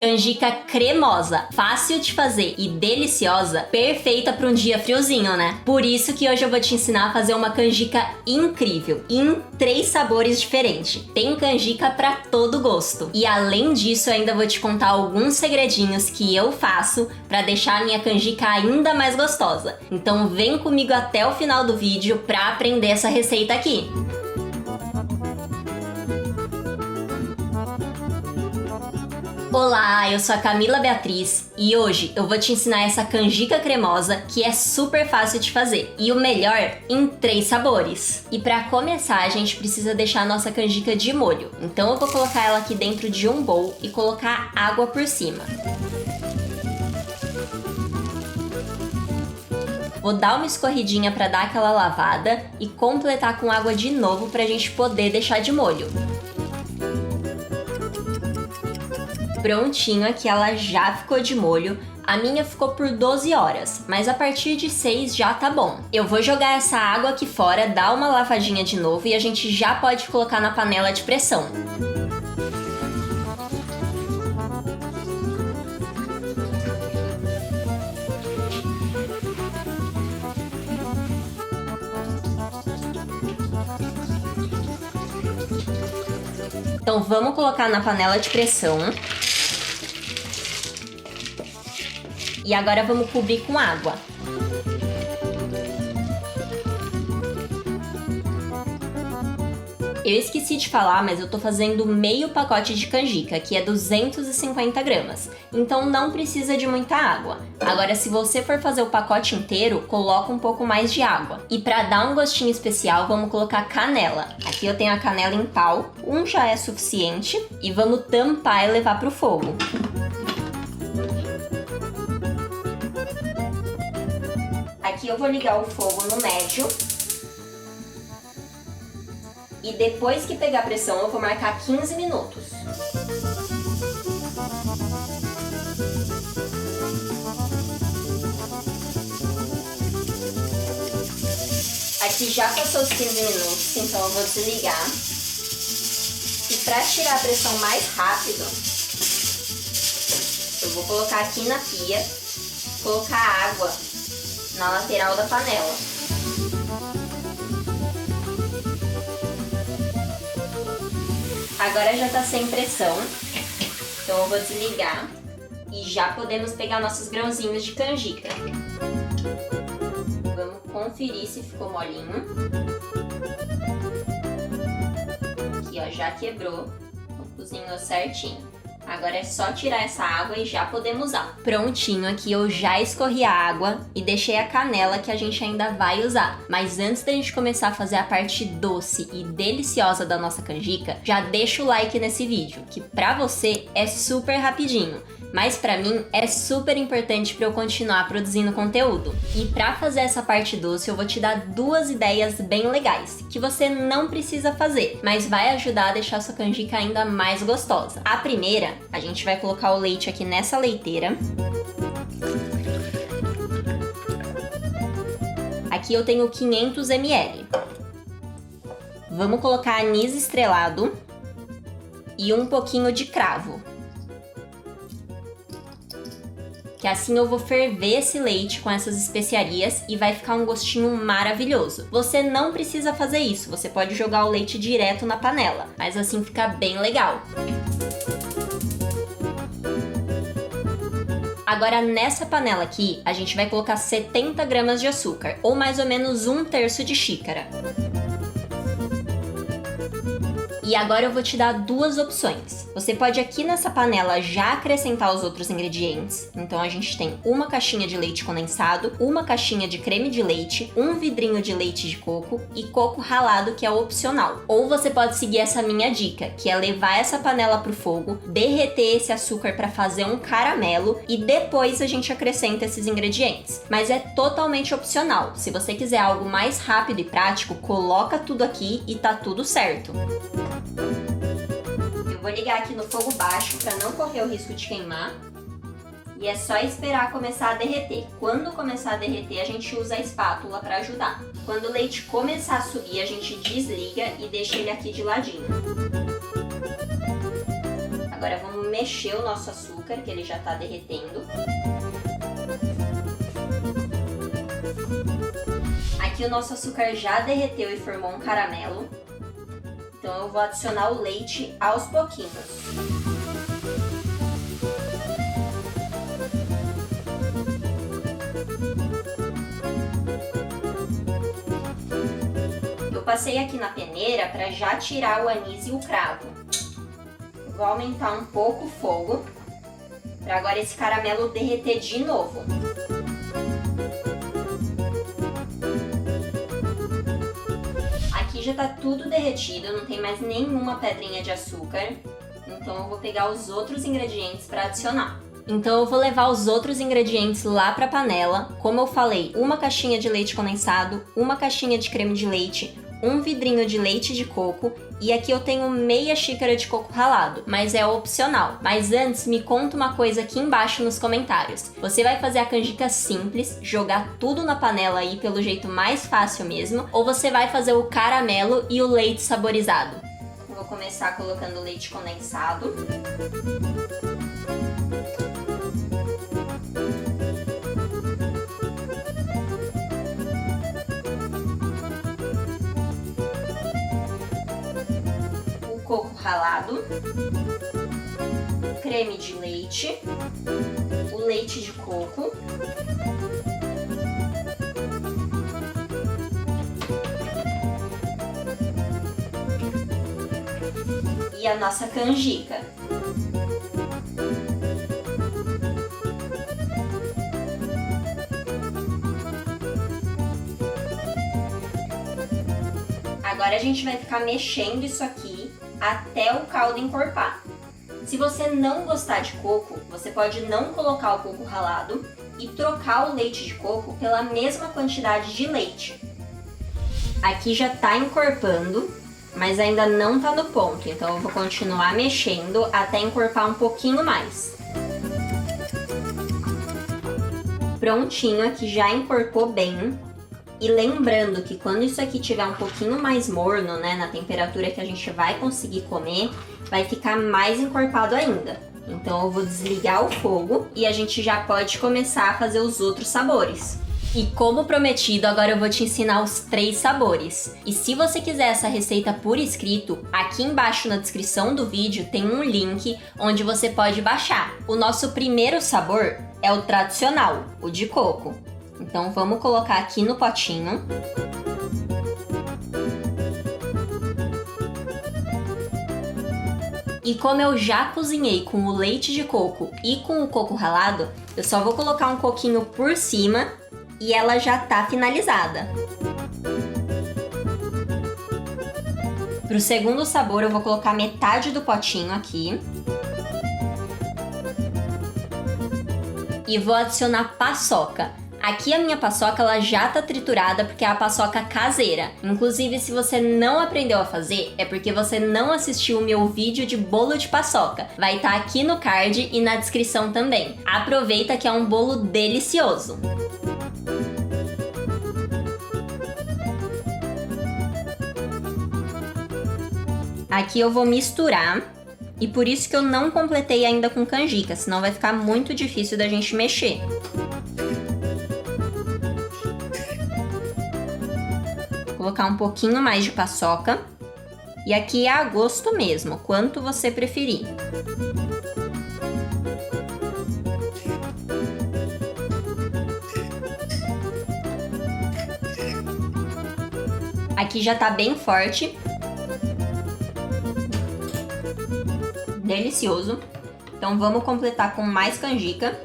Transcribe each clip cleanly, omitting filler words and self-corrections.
Canjica cremosa, fácil de fazer e deliciosa, perfeita para um dia friozinho, né? Por isso que hoje eu vou te ensinar a fazer uma canjica incrível, em 3 sabores diferentes. Tem canjica para todo gosto. E além disso, eu ainda vou te contar alguns segredinhos que eu faço para deixar a minha canjica ainda mais gostosa. Então vem comigo até o final do vídeo para aprender essa receita aqui. Olá, eu sou a Camila Beatriz e hoje eu vou te ensinar essa canjica cremosa que é super fácil de fazer e o melhor, em 3 sabores. E para começar a gente precisa deixar a nossa canjica de molho, então eu vou colocar ela aqui dentro de um bowl e colocar água por cima. Vou dar uma escorridinha para dar aquela lavada e completar com água de novo para a gente poder deixar de molho. Prontinho, aqui ela já ficou de molho. A minha ficou por 12 horas, mas a partir de 6 já tá bom. Eu vou jogar essa água aqui fora, dar uma lavadinha de novo e a gente já pode colocar na panela de pressão. Então vamos colocar na panela de pressão. E agora vamos cobrir com água. Eu esqueci de falar, mas eu tô fazendo meio pacote de canjica, que é 250 gramas. Então não precisa de muita água. Agora, se você for fazer o pacote inteiro, coloca um pouco mais de água. E para dar um gostinho especial, vamos colocar canela. Aqui eu tenho a canela em pau, um já é suficiente. E vamos tampar e levar pro fogo. Aqui eu vou ligar o fogo no médio. E depois que pegar pressão, eu vou marcar 15 minutos. Aqui já passou os 15 minutos, então eu vou desligar. E para tirar a pressão mais rápido, eu vou colocar aqui na pia, colocar água na lateral da panela. Agora já tá sem pressão, então eu vou desligar e já podemos pegar nossos grãozinhos de canjica. Vamos conferir se ficou molinho. Aqui ó, já quebrou, cozinhou certinho. Agora é só tirar essa água e já podemos usar. Prontinho, aqui eu já escorri a água e deixei a canela que a gente ainda vai usar. Mas antes da gente começar a fazer a parte doce e deliciosa da nossa canjica, já deixa o like nesse vídeo, que pra você é super rapidinho. Mas pra mim é super importante pra eu continuar produzindo conteúdo. E pra fazer essa parte doce eu vou te dar 2 ideias bem legais, que você não precisa fazer, mas vai ajudar a deixar sua canjica ainda mais gostosa. A primeira, a gente vai colocar o leite aqui nessa leiteira. Aqui eu tenho 500 ml. Vamos colocar anis estrelado e um pouquinho de cravo. Que assim eu vou ferver esse leite com essas especiarias e vai ficar um gostinho maravilhoso. Você não precisa fazer isso, você pode jogar o leite direto na panela, mas assim fica bem legal. Agora nessa panela aqui, a gente vai colocar 70 gramas de açúcar, ou mais ou menos 1/3 de xícara. E agora eu vou te dar 2 opções. Você pode aqui nessa panela já acrescentar os outros ingredientes. Então a gente tem uma caixinha de leite condensado, uma caixinha de creme de leite, um vidrinho de leite de coco e coco ralado, que é opcional. Ou você pode seguir essa minha dica, que é levar essa panela pro fogo, derreter esse açúcar para fazer um caramelo e depois a gente acrescenta esses ingredientes. Mas é totalmente opcional. Se você quiser algo mais rápido e prático, coloca tudo aqui e tá tudo certo. Eu vou ligar aqui no fogo baixo para não correr o risco de queimar. E é só esperar começar a derreter. Quando começar a derreter, a gente usa a espátula para ajudar. Quando o leite começar a subir, a gente desliga e deixa ele aqui de ladinho. Agora vamos mexer o nosso açúcar, que ele já tá derretendo. Aqui o nosso açúcar já derreteu e formou um caramelo. Então eu vou adicionar o leite aos pouquinhos. Eu passei aqui na peneira para já tirar o anis e o cravo. Vou aumentar um pouco o fogo para agora esse caramelo derreter de novo. Aqui já tá tudo derretido, não tem mais nenhuma pedrinha de açúcar. Então eu vou pegar os outros ingredientes para adicionar. Então eu vou levar os outros ingredientes lá para a panela. Como eu falei, uma caixinha de leite condensado, uma caixinha de creme de leite, um vidrinho de leite de coco e aqui eu tenho meia xícara de coco ralado, mas é opcional. Mas antes, me conta uma coisa aqui embaixo nos comentários. Você vai fazer a canjica simples, jogar tudo na panela aí pelo jeito mais fácil mesmo, ou você vai fazer o caramelo e o leite saborizado? Vou começar colocando o leite condensado. Coco ralado, creme de leite, o leite de coco, e a nossa canjica. Agora a gente vai ficar mexendo isso aqui até o caldo encorpar. Se você não gostar de coco, você pode não colocar o coco ralado e trocar o leite de coco pela mesma quantidade de leite. Aqui já tá encorpando, mas ainda não tá no ponto, então eu vou continuar mexendo até encorpar um pouquinho mais. Prontinho, aqui já encorpou bem. E lembrando que quando isso aqui tiver um pouquinho mais morno, né, na temperatura que a gente vai conseguir comer, vai ficar mais encorpado ainda. Então eu vou desligar o fogo e a gente já pode começar a fazer os outros sabores. E como prometido, agora eu vou te ensinar os 3 sabores. E se você quiser essa receita por escrito, aqui embaixo na descrição do vídeo tem um link onde você pode baixar. O nosso primeiro sabor é o tradicional, o de coco. Então vamos colocar aqui no potinho. E como eu já cozinhei com o leite de coco e com o coco ralado, eu só vou colocar um coquinho por cima e ela já tá finalizada. Para o segundo sabor eu vou colocar metade do potinho aqui. E vou adicionar paçoca. Aqui a minha paçoca ela já tá triturada porque é a paçoca caseira. Inclusive, se você não aprendeu a fazer, é porque você não assistiu o meu vídeo de bolo de paçoca. Vai estar aqui no card e na descrição também. Aproveita que é um bolo delicioso. Aqui eu vou misturar. E por isso que eu não completei ainda com canjica, senão vai ficar muito difícil da gente mexer. Vou colocar um pouquinho mais de paçoca. E aqui é a gosto mesmo, quanto você preferir. Aqui já tá bem forte. Delicioso. Então vamos completar com mais canjica.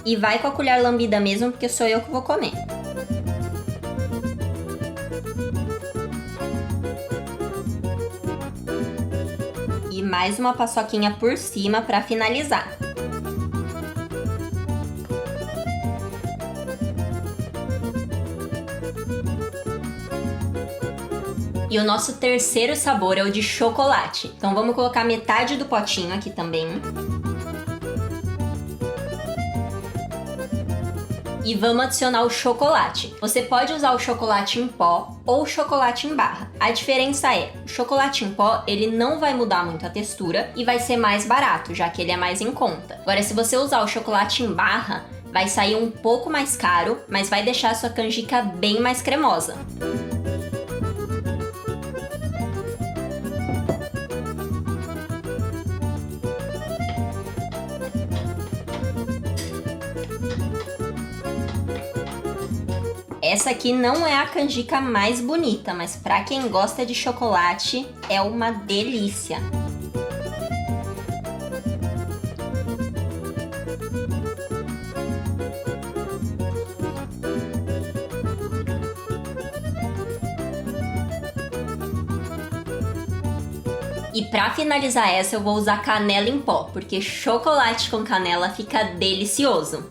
E vai com a colher lambida mesmo, porque sou eu que vou comer. E mais uma paçoquinha por cima para finalizar. E o nosso terceiro sabor é o de chocolate. Então vamos colocar metade do potinho aqui também. E vamos adicionar o chocolate. Você pode usar o chocolate em pó ou o chocolate em barra. A diferença é, o chocolate em pó, ele não vai mudar muito a textura e vai ser mais barato, já que ele é mais em conta. Agora, se você usar o chocolate em barra, vai sair um pouco mais caro, mas vai deixar a sua canjica bem mais cremosa. Essa aqui não é a canjica mais bonita, mas para quem gosta de chocolate, é uma delícia. E para finalizar essa, eu vou usar canela em pó, porque chocolate com canela fica delicioso.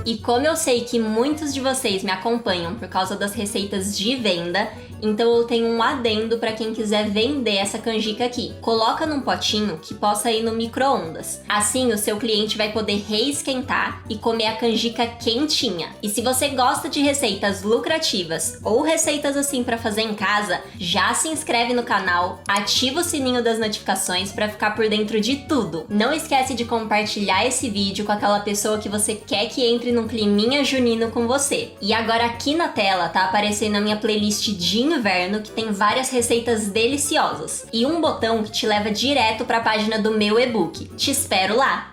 E como eu sei que muitos de vocês me acompanham por causa das receitas de venda, então eu tenho um adendo para quem quiser vender essa canjica aqui. Coloca num potinho que possa ir no micro-ondas. Assim o seu cliente vai poder reesquentar e comer a canjica quentinha. E se você gosta de receitas lucrativas ou receitas assim para fazer em casa, já se inscreve no canal, ativa o sininho das notificações para ficar por dentro de tudo. Não esquece de compartilhar esse vídeo com aquela pessoa que você quer que entre num climinha junino com você. E agora aqui na tela tá aparecendo a minha playlist de inverno, que tem várias receitas deliciosas. E um botão que te leva direto para a página do meu e-book. Te espero lá!